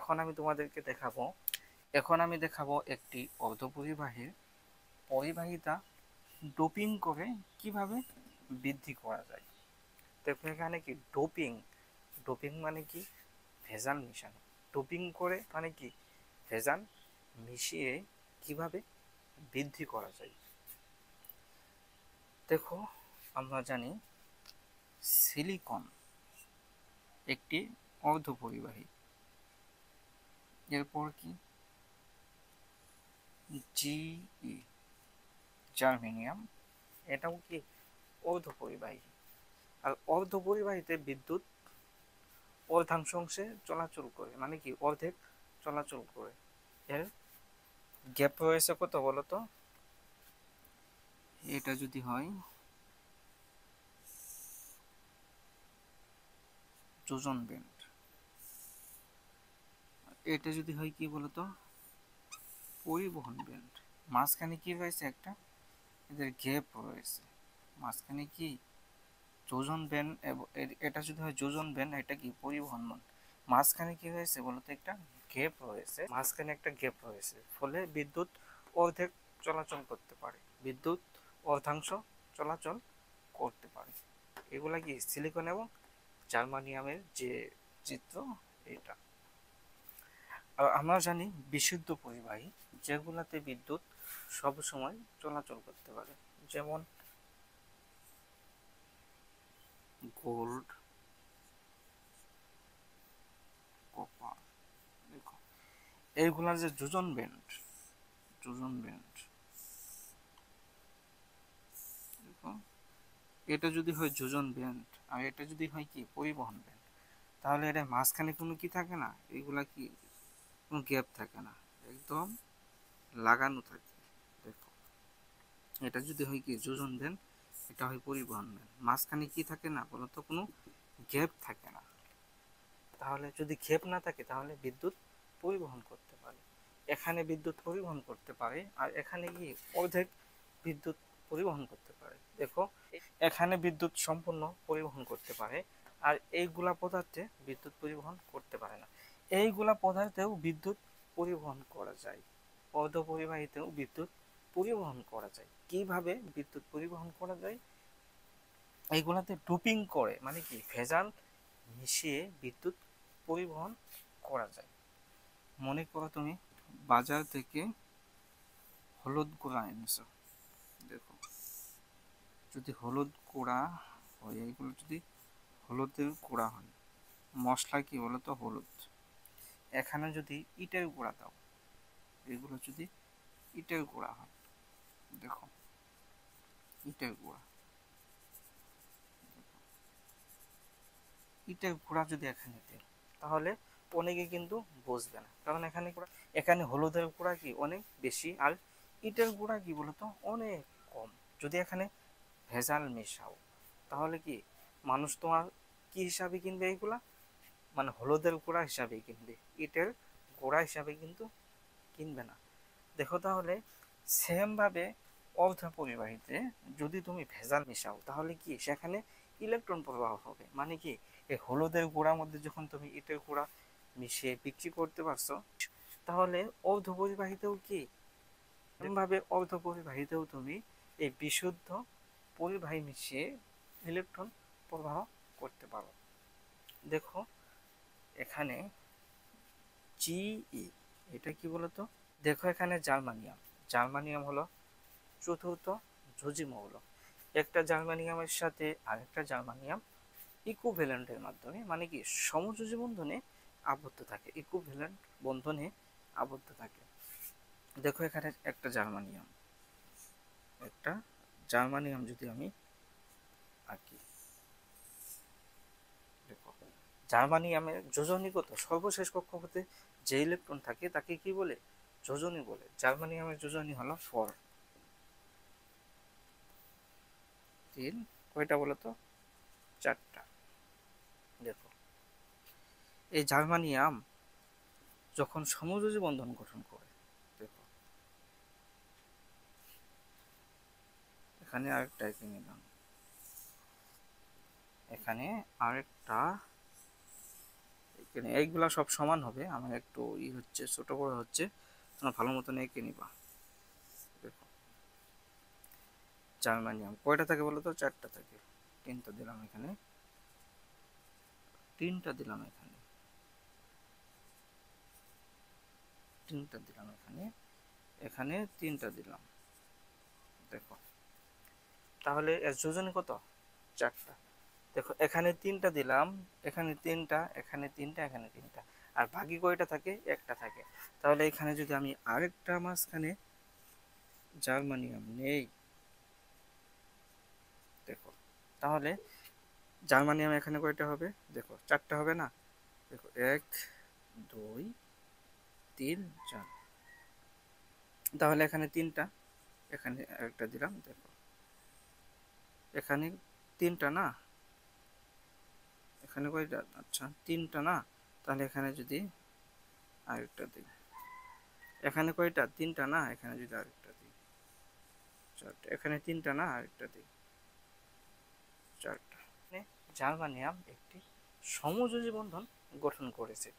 এখন আমি তোমাদেরকে দেখাবো একটি অর্ধপরিবাহীর পরিবাহিতা ডোপিং করে কিভাবে বৃদ্ধি করা যায়। দেখো এখানে কি ডোপিং, ডোপিং মানে কি ভেজাল মিশানো, ডোপিং করে মানে কি ভেজাল মিশিয়ে কিভাবে বৃদ্ধি করা যায়। দেখো আমরা জানি সিলিকন একটি অর্ধপরিবাহী, এরপর কি জিই জার্মেনিয়াম, এটাও কি অর্ধপরিবাহী। আর অর্ধপরিবাহীতে বিদ্যুৎ অর্ধাংশ অংশে চলাচল করে, মানে কি অর্ধেক চলাচল করে। এর গ্যাপ রয়েছে কত বলতো, এটা যদি হয় যোজন ব্যান্ড, এটা যদি হয় কি বলতো পরিবহন ব্যান্ড। মাঝখানে কি রয়েছে একটা এদের গ্যাপ রয়েছে, মাঝখানে কি যোজন ব্যান্ড, এটা যদি হয় যোজন ব্যান্ড, এটা কি পরিবহন ব্যান্ড। মাঝখানে কি হয়েছে বলতো একটা গ্যাপ রয়েছে, মাঝখানে একটা গ্যাপ রয়েছে, ফলে বিদ্যুৎ অর্ধেক চলাচল করতে পারে, বিদ্যুৎ অর্ধাংশ চলাচল করতে পারে। এগুলা কি সিলিকন এবং জার্মানিয়ামের যে চিত্র এটা। আর আমরা জানি বিশুদ্ধ পরিবাহী যেগুলাতে বিদ্যুৎ সব সময় চলাচল করতে পারে, যেমন গোল্ড, কপার। দেখো এইগুলা যে যোজন ব্যান্ড, যোজন ব্যান্ড, দেখো এটা যদি হয় যোজন ব্যান্ড আর এটা যদি হয় কি পরিবহন ব্যান্ড, তাহলে এটা মাঝখানে কোনো কি থাকে না, এগুলা কি কোনো গ্যাপ থাকে না, একদম লাগানো থাকে। দেখো এটা যদি হয় কি যোজন ব্যান্ড, এটা হয় পরিবহন ব্যান্ড, মাঝখানে কি থাকে না বলতো কোনো গ্যাপ থাকে না। তাহলে যদি গ্যাপ না থাকে তাহলে বিদ্যুৎ পরিবহন করতে পারে, এখানে বিদ্যুৎ পরিবহন করতে পারে আর এখানে কি অর্ধেক বিদ্যুৎ পরিবহন করতে পারে। দেখো এখানে বিদ্যুৎ সম্পূর্ণ পরিবহন করতে পারে আর এইগুলা পদার্থে বিদ্যুৎ পরিবহন করতে পারে না। এইগুলা পদার্থেও বিদ্যুৎ পরিবহন করা যায়, অর্ধপরিবাহীতেও বিদ্যুৎ পরিবহন করা যায়। কিভাবে বিদ্যুৎ পরিবহন করা যায়, এইগুলাতে ডোপিং করে মানে কি ভেজাল মিশিয়ে বিদ্যুৎ পরিবহন করা যায়। মনে করো তুমি বাজার থেকে হলুদ গুঁড়া এনেছো, দেখো যদি হলুদ গুঁড়া হয়, এগুলো যদি হলুদের গুঁড়া হয়, মশলা কি বলতো হলুদ, এখানে যদি ইটের গুঁড়া দাও, এগুলো যদি ইটের গুঁড়া হয়, দেখো ইটের গুঁড়া, ইটের গুঁড়া যদি এখানে দেয় তাহলে অনেকে কিন্তু বুঝবে না, কারণ এখানে হলুদের গুঁড়া কি অনেক বেশি আর ইটের গুঁড়া কি বলতো অনেক কম। যদি এখানে ভেজাল মেশাও তাহলে কি মানুষ তোমার কি হিসাবে কিনবে এইগুলা, মানে হলুদের গুঁড়া হিসাবে কিনবে, ইটের গুঁড়া হিসাবে কিন্তু কিনবে না। দেখো তাহলে সেম ভাবে অর্ধপরিবাহীতে যদি তুমি ভেজাল মেশাও তাহলে কি সেখানে ইলেকট্রন প্রবাহ হবে, মানে কি এই হলুদের গুঁড়ার মধ্যে যখন তুমি ইটের গুঁড়া মিশিয়ে বিক্রি করতে পারছো, তাহলে অর্ধপরিবাহীতেও কি ভাবে অর্ধপরিবাহীতেও তুমি এই বিশুদ্ধ পরিবাহী মিশিয়ে ইলেকট্রন প্রবাহ করতে পারো। দেখো এখানে জিই, এটা কি বলতো, দেখো এখানে জার্মানিয়াম, জার্মানিয়াম হলো চতুর্থ যোজি মৌল। একটা জার্মানিয়ামের সাথে আরেকটা জার্মানিয়াম ইকুভ্যালেন্টের মাধ্যমে মানে কি সমযোজী বন্ধনে আবদ্ধ থাকে, ইকুভ্যালেন্ট বন্ধনে আবদ্ধ থাকে। দেখো এখানে একটা জার্মানিয়াম, একটা জার্মানিয়াম যদি আমি আঁকি, দেখো জার্মানিয়ামের যোজনী কত, সর্বশেষ কক্ষপথে যে ইলেকট্রন থাকে তাকে কি বলে যোজনী বলে। জার্মানিয়ামের যোজনী হলো 4, 3, কয়টা বলতো 4টা। দেখো এই জার্মানিয়াম যখন সমযোজী বন্ধন গঠন করে, দেখো এখানে আরেকটা এঁকে নিলাম, এখানে আরেকটা এইগুলা সব সমান হবে, আমার একটু হচ্ছে ছোট বড় হচ্ছে, তোমরা ভালো মতন এঁকে নিবা। দেখো জার্মানিয়াম কয়টা থাকে বলো তো? 4টা থাকে। 3টা দিলাম এখানে, 3টা দিলাম এখানে, 3টা দিলাম এখানে, এখানে 3টা দিলাম। দেখো তাহলে এর যোজনী কত? 4টা। দেখো এখানে 3টা দিলাম, এখানে 3টা, এখানে 3টা, এখানে 3টা, আর বাকি কয়টা থাকে? একটা থাকে। তাহলে এখানে যদি আমি আরেকটা মাঝখানে জার্মানিয়াম নেই, দেখো তাহলে জার্মানিয়াম এখানে কয়টা হবে? দেখো 4টা হবে না? দেখো 1 2 3 4, তাহলে এখানে 3টা, এখানে আরেকটা দিলাম। দেখো এখানে 3টা না, এখানে কয়টা? আচ্ছা 3টা না, তাহলে এখানে যদি আরেকটা দিই, এখানে কয়টা? 3টা না, এখানে যদি আরেকটা দিই 4টা, এখানে 3টা না, আরেকটা দিই 4টা। জার্মানিয়াম একটি সমযোজী বন্ধন গঠন করেছে।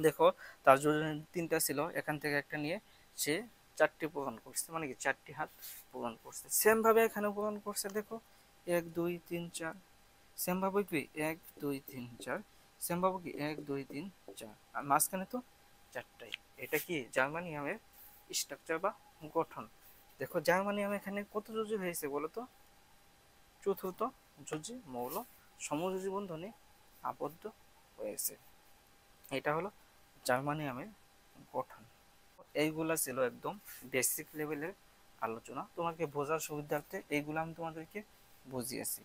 দেখো তার যোজনী 3টা ছিল, এখান থেকে একটা নিয়ে সে 4টি পূরণ করছে, মানে কি 4টি হাত পূরণ করছে। সেম ভাবে এখানে পূরণ করছে। দেখো 1 2 3 4, সেম ভাবে কি 1 2 3 4, সেম ভাবে কি 1 2 3 4, আর মাঝখানে তো 4টাই। এটা কি জার্মানিয়ামের স্ট্রাকচার বা গঠন। দেখো জার্মানিয়াম এখানে কত যোজি হয়েছে বলো তো? চতুর্থ যোজি মৌল সমযোজী বন্ধনে আবদ্ধ হয়েছে। এটা হলো জার্মানিয়ামের গঠন। এইগুলা ছিল একদম বেসিক লেভেলের আলোচনা, তোমাকে বোঝার সুবিধার্থে এইগুলো আমি তোমাদেরকে বুঝিয়েছি।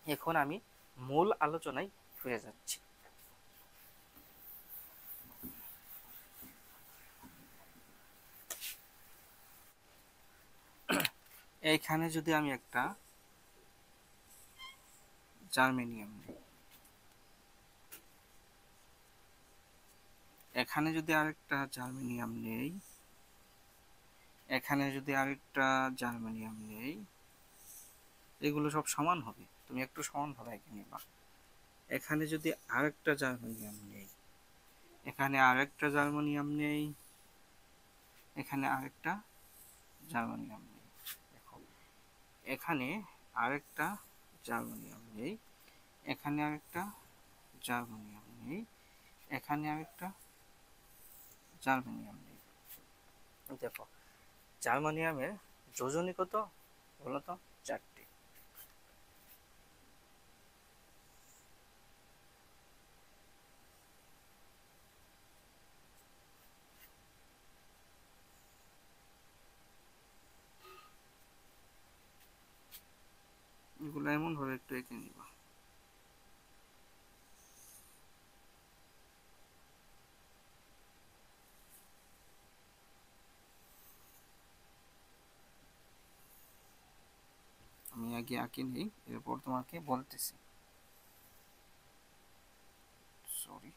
এখন আমি মূল আলোচনায় ফিরে যাচ্ছি। এইখানে যদি আমি একটা জার্মেনিয়াম নিই, এখানে যদি আরেকটা জার্মেনিয়াম নেই, এখানে যদি আরেকটা জার্মেনিয়াম নেই, এগুলো সব সমান হবে, তুমি একটু সমানভাবে এঁকে নিবা। এখানে যদি আরেকটা জার্মেনিয়াম নেই, এখানে আরেকটা জার্মেনিয়াম নেই, এখানে আরেকটা জার্মেনিয়াম নেই, দেখো এখানে আরেকটা জার্মেনিয়াম নেই, এখানে আরেকটা জার্মেনিয়াম নেই, এখানে আরেকটা জার্মেনিয়াম নেই। দেখো জার্মানিয়ামের যোজনী কত বলতো? 4টি। এগুলো এমন ভাবে একটু এঁকে নিবা। আমি আগে আঁকি নেই, এরপর তোমাকে বলতেছি। সরি।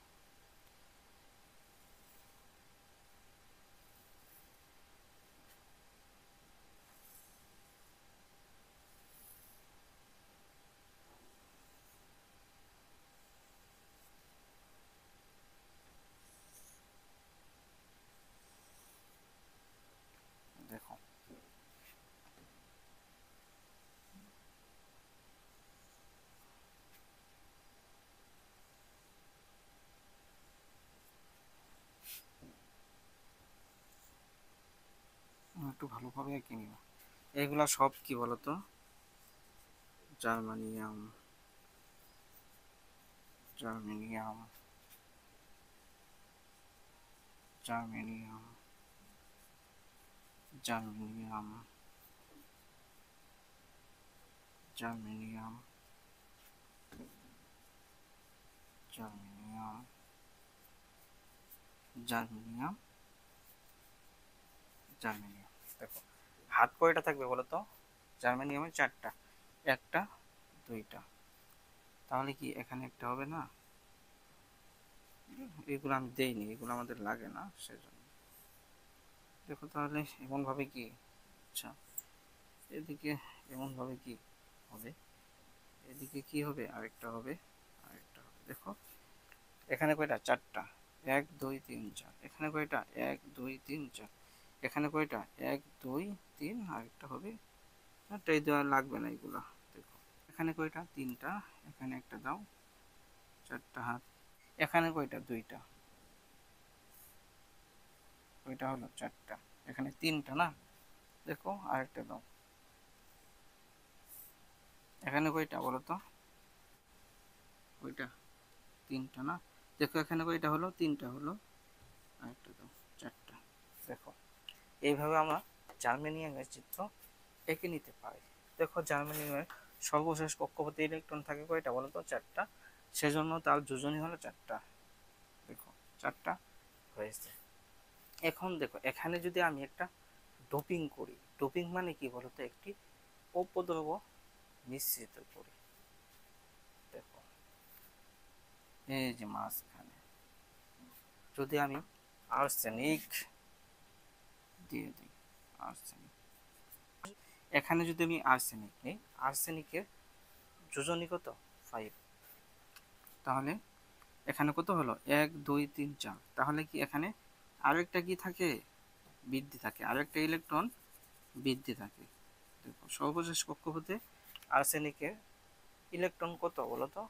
দেখো একটু ভালোভাবে এঁকে নিবা। এগুলা সব কি বলতো? Germanium, germanium, germanium, germanium, germanium, germanium, germanium, germanium. দেখো হাত কয়টা থাকবে বলো তো? জার্মেনিয়ামে 4টা, একটা 2টা, তাহলে কি এখানে একটা হবে না? এগুলো আমি দেইনি, এগুলো আমাদের লাগে না সেজন্য। দেখো তাহলে এমন ভাবে কি, আচ্ছা এদিকে এমন ভাবে কি হবে, এদিকে কি হবে? আরেকটা হবে, আরেকটা হবে। দেখো এখানে কয়টা? চারটা। 1 2 3 4। এখানে কয়টা? 1 2 3 4। এখানে কয়টা? 1 2 3, আর একটা হবে চারটাই, দেওয়া লাগবে না এগুলা। দেখো এখানে কয়টা? তিনটা। এখানে একটা দাও, চারটা হাত। এখানে কয়টা? দুইটা। কয়টা হলো? চারটা। এখানে তিনটা না? দেখো আরেকটা দাও। এখানে কয়টা বলো তো? কয়টা? তিনটা না? দেখো এখানে কয়টা হলো? তিনটা হলো। আরেকটা দাও, চারটা। দেখো এইভাবে আমরা জার্মেনিয়ামের চিত্র এঁকে নিতে পারি। দেখো জার্মেনিয়ামের সর্বশেষ কক্ষপথে ইলেকট্রন থাকে কয়টা বলো তো? চারটা। সেজন্য তার যোজনী হলো চারটা। দেখো চারটা হয়েছে। এখন দেখো এখানে যদি আমি একটা ডোপিং করি, ডোপিং মানে কি বলতো? একটি অপদ্রব মিশ্রিত করি। দেখো এই যে মাঝখানে যদি আমি আর্সেনিক দিয়ে দিই, আর্সেনিক, এখানে যদি আমি আর্সেনিক নিই, আর্সেনিকের যোজনী কত? 5। তাহলে এখানে কত হলো? 1 2 3 4। তাহলে কি এখানে আরেকটা কি থাকে? বৃদ্ধি থাকে, আরেকটা ইলেকট্রন বৃদ্ধি থাকে। দেখো সর্বশেষ কক্ষপথে আর্সেনিকের ইলেকট্রন কত বলতো?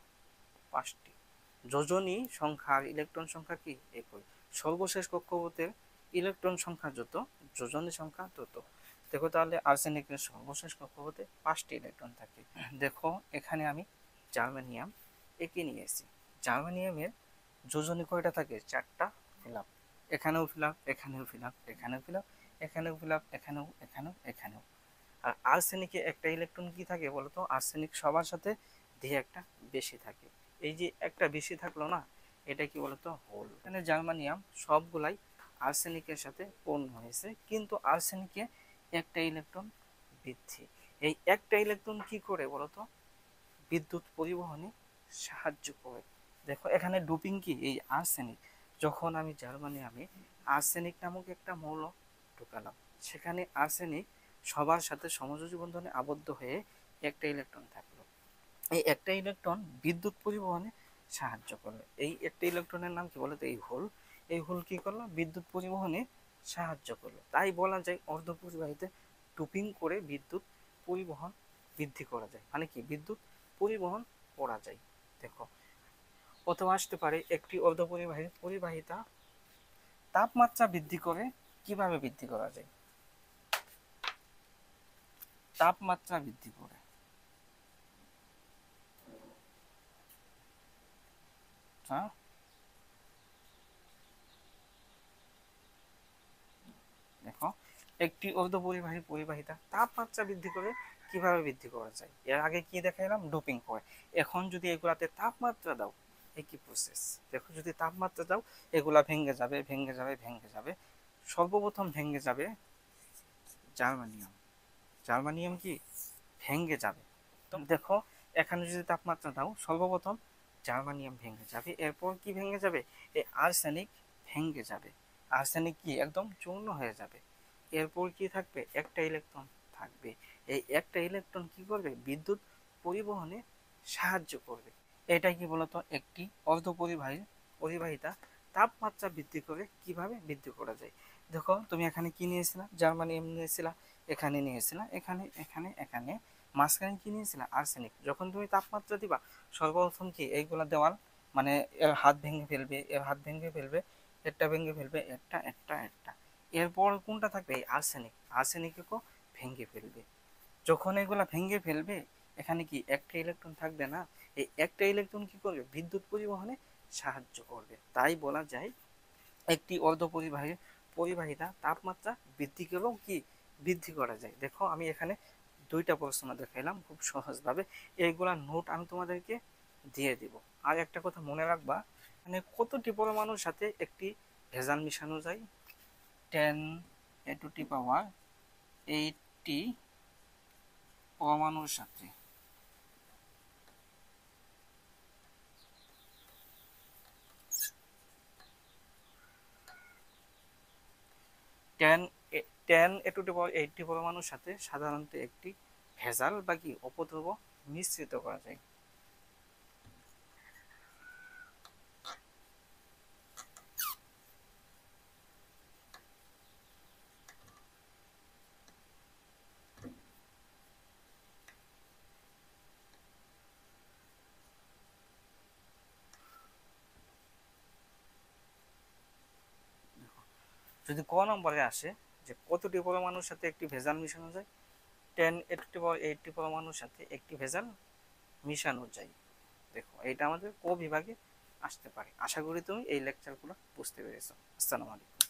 5টি। যোজনী সংখ্যা আর ইলেকট্রন সংখ্যা কি? একই। সর্বশেষ কক্ষপথের ইলেকট্রন সংখ্যা যত, যোজনী সংখ্যা তত। দেখো তাহলে আর্সেনিকের সর্বশেষ কক্ষপথে 5টি ইলেকট্রন থাকে। দেখো এখানে আমি জার্মেনিয়াম এঁকে নিয়েছি। জার্মেনিয়ামের যোজনী কয়টা থাকে? 4টা। ফিলাপ, এখানেও ফিলাপ, এখানেও ফিলাপ, এখানেও ফিলাপ, এখানেও ফিলাপ, এখানেও, এখানেও, এখানেও। আর আর্সেনিকে একটা ইলেকট্রন কি থাকে বলতো? আর্সেনিক সবার সাথে দিয়ে একটা বেশি থাকে। এই যে একটা বেশি থাকলো না, এটা কি বলতো? হোল। এখানে জার্মানিয়াম সবগুলাই আর্সেনিকের সাথে পূর্ণ হয়েছে, কিন্তু আর্সেনিকে একটা ইলেকট্রন বৃদ্ধি। এই একটা ইলেকট্রন কি করে বলতো? বিদ্যুৎ পরিবহনে সাহায্য করে। দেখো এখানে ডোপিং কি? এই আর্সেনিক। যখন আমি জার্মানিয়ামে আর্সেনিক নামক একটা মৌল ঢোকালাম, সেখানে আর্সেনিক সবার সাথে সমযোজী বন্ধনে আবদ্ধ হয়ে একটা ইলেকট্রন থাকলো। এই একটা ইলেকট্রন বিদ্যুৎ পরিবহনে সাহায্য করলো। এই একটা ইলেকট্রনের নাম কি বলতো? এই হোল। এই হোল কি করলো? বিদ্যুৎ পরিবহনে সাহায্য করলো। তাই বলা যায় অর্ধপরিবাহীতে ডোপিং করে বিদ্যুৎ পরিবহন বৃদ্ধি করা যায়। মানে কি? বিদ্যুৎ পরিবহন করা যায়। দেখো অথবা আসতে পারে একটি অর্ধপরিবাহী পরিবাহিতা তাপমাত্রা বৃদ্ধি করে। কিভাবে বৃদ্ধি করা যায়? তাপমাত্রা বৃদ্ধি করে। দেখো একটি অর্ধপরিবাহী পরিবাহিতা তাপমাত্রা বৃদ্ধি করে। কিভাবে বৃদ্ধি করা যায়? এর আগে কি দেখাইলাম? ডোপিং করে। এখন যদি এগুলাতে তাপমাত্রা দাও, একই প্রসেস। দেখো যদি তাপমাত্রা দাও, এগুলা ভেঙে যাবে, ভেঙে যাবে, ভেঙে যাবে। সর্বপ্রথম ভেঙে যাবে জার্মানিয়াম। জার্মানিয়াম কি? ভেঙে যাবে। তো দেখো এখানে যদি তাপমাত্রা দাও, সর্বপ্রথম জার্মানিয়াম ভেঙে যাবে। এরপর কি ভেঙে যাবে? এই আর্সেনিক ভেঙে যাবে। আর্সেনিক কি? একদম চূর্ণ হয়ে যাবে। এরপর কি থাকবে? একটা ইলেকট্রন থাকবে। এই একটা ইলেকট্রন কি করবে? বিদ্যুৎ পরিবহনে সাহায্য করবে। এটাই কি বলতো? একটি অর্ধপরিবাহী পরিবাহিতা তাপমাত্রা বৃদ্ধি করে। কিভাবে বৃদ্ধি করা যায়? দেখো তুমি এখানে কি নিয়েছিলা? জার্মানিয়াম নিয়েছিলা, এখানে নিয়েছিলা, এখানে, এখানে, এখানে। মাঝখানে কি নিয়েছিলা? আর্সেনিক। যখন তুমি তাপমাত্রা দিবা, সর্বপ্রথম কি এইগুলা দেওয়াল, মানে এর হাত ভেঙে ফেলবে, এর হাত ভেঙে ফেলবে, একটা ভেঙে ফেলবে, একটা, একটা, একটা। এরপর কোনটা থাকবে? এই আর্সেনিক। আর্সেনিককেও ভেঙে ফেলবে। যখন এগুলা ভেঙে ফেলবে, এখানে কি একটা ইলেকট্রন থাকবে না? এই একটা ইলেকট্রন কি করবে? বিদ্যুৎ পরিবহনে সাহায্য করবে। তাই বলা যায় একটি অর্ধপরিবাহী পরিবাহিতা তাপমাত্রা বৃদ্ধি করেও কি বৃদ্ধি করা যায়। দেখো আমি এখানে দুইটা প্রশ্ন দেখাইলাম খুব সহজভাবে। এইগুলা নোট আমি তোমাদেরকে দিয়ে দিব। আর একটা কথা মনে রাখবা, মানে কতটি পরমাণুর সাথে একটি ভেজাল মিশানো যায়? 10 to the power 80 পরমাণুর সাথে। 10 to the power 80 পরমাণুর সাথে সাধারণত একটি ভেজাল বা কি অপদ্রব মিশ্রিত করা যায়। যদি ক নম্বরে আসে যে কতটি পরমাণুর সাথে একটি ভেজাল মিশানো যায়, 10^80 পরমাণুর সাথে একটি ভেজাল মিশানো যায়। দেখো এটা আমাদের ক বিভাগে আসতে পারে। আশা করি তুমি এই লেকচারগুলো বুঝতে পেরেছো। আসসালামু আলাইকুম।